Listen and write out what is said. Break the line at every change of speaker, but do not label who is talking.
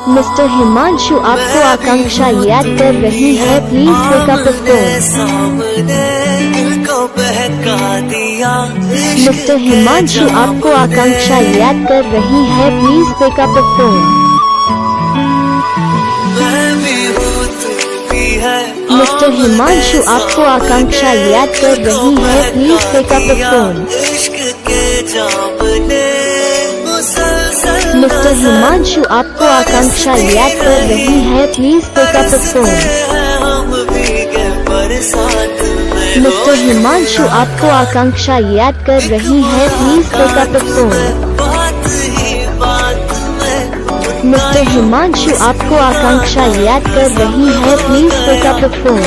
Mister Himanshu आपको आकांक्षा याद कर रही है, please pick up the phone. Mister Himanshu आपको आकांक्षा याद कर रही है, please pick up the phone. Mister Himanshu आपको आकांक्षा याद कर रही है, please pick up the phone. Mister Himanshu आपको आकांक्षा याद कर रही है, please pick up the phone. Mister Himanshu आपको आकांक्षा याद कर रही है, please pick up the phone. Mister Himanshu आपको आकांक्षा याद कर रही है, प्लीज पिकअप द फोन।